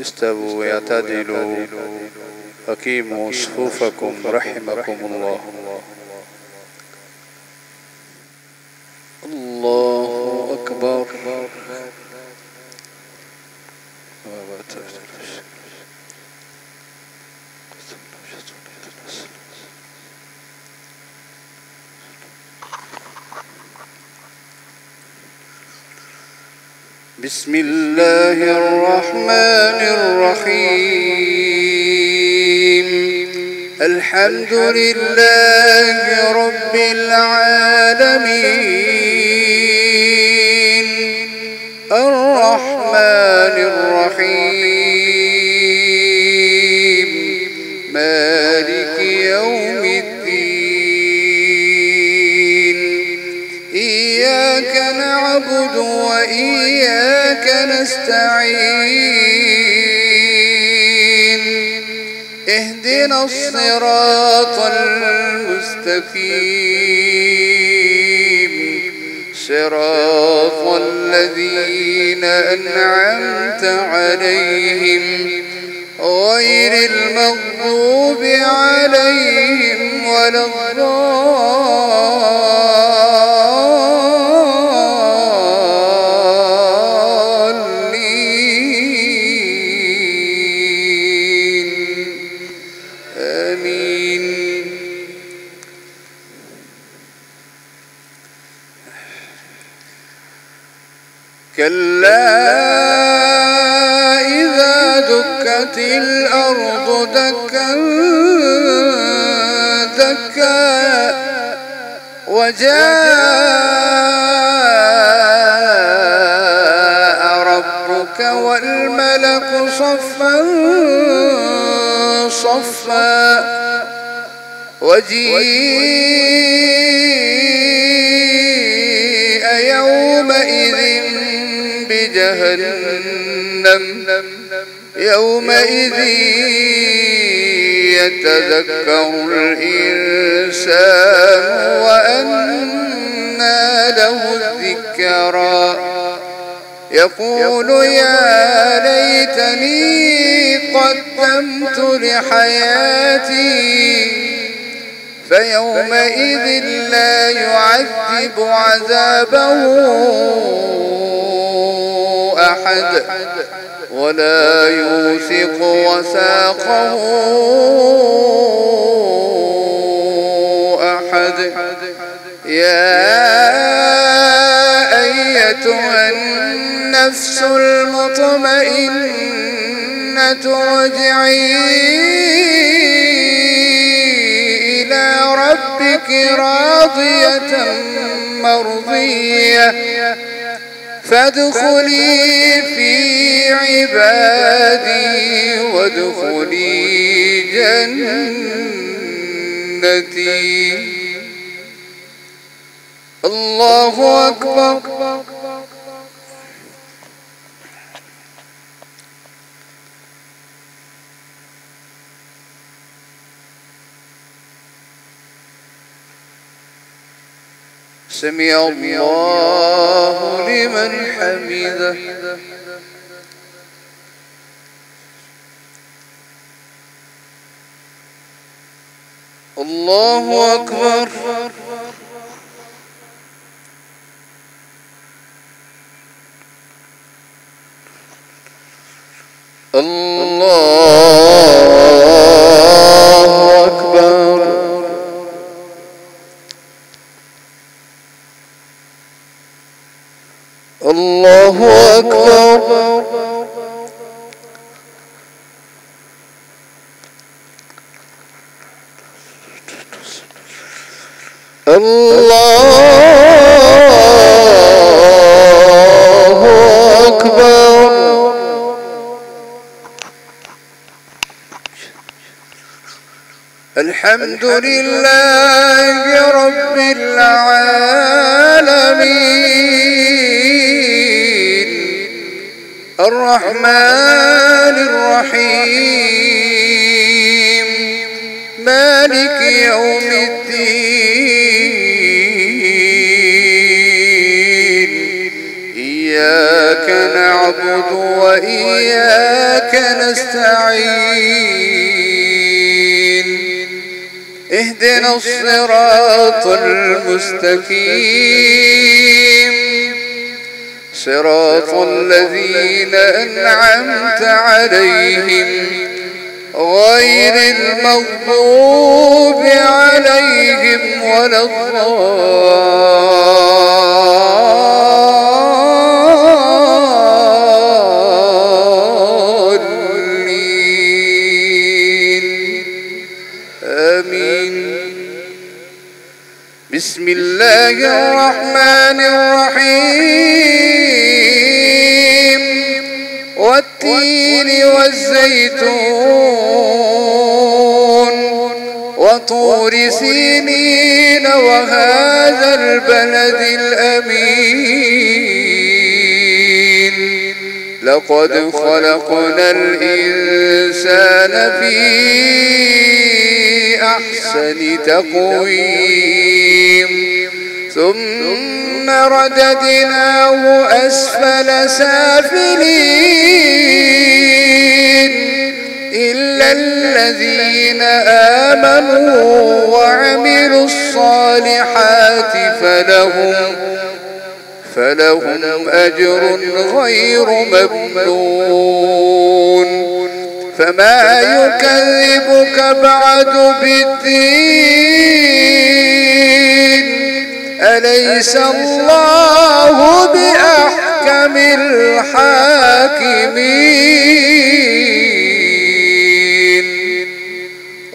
استووا اعتدلوا أقيموا صفوفكم رحمكم الله. الله أكبر. بسم الله الرحمن الرحيم. الحمد لله رب العالمين الرحمن الرحيم مالك يوم الدين. إياك نعبد وإياك نستعين. اهدنا الصراط المستقيم صراط الذين أنعمت عليهم غير المغضوب عليهم ولا الضالين. آمين. كلا إذا دكت الأرض دكا دكا وجاء ربك والملك صفا صفا وجيء يومئذ بجهنم يومئذ يتذكر الإنسان وأنى له الذكرى يقول يا ليتني قدمت لحياتي فيومئذ لا يعذب عذابه أحد ولا يوثق وثاقه أحد. يا أيتها النفس المطمئنة ارجعي إلى ربك راضية مرضية فادخلي في عبادي وادخلي جنتي. الله أكبر. سمع الله لمن حمده. الله أكبر. الله أكبر. الله أكبر. الله أكبر. الحمد لله رب العالمين الرحمن الرحيم مالك يوم الدين. إياك نعبد وإياك نستعين اهدنا الصراط المستقيم صراط الذين أنعمت عليهم غير المغضوب عليهم ولا الضالين آمين. بسم الله الرحمن الرحيم والتين والزيتون وطور سينين وهذا البلد الأمين لقد خلقنا الإنسان في أحسن تقويم ثم رددناه أسفل سافلين إلا الذين آمنوا وعملوا الصالحات فلهم أجر غير ممنون. فما يكذبك بعد بالدين أليس الله بأحكم الحاكمين.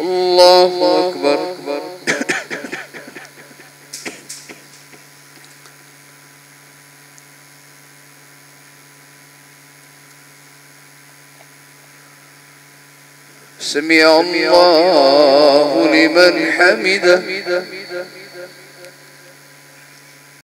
الله أكبر. سمع الله لمن حمده.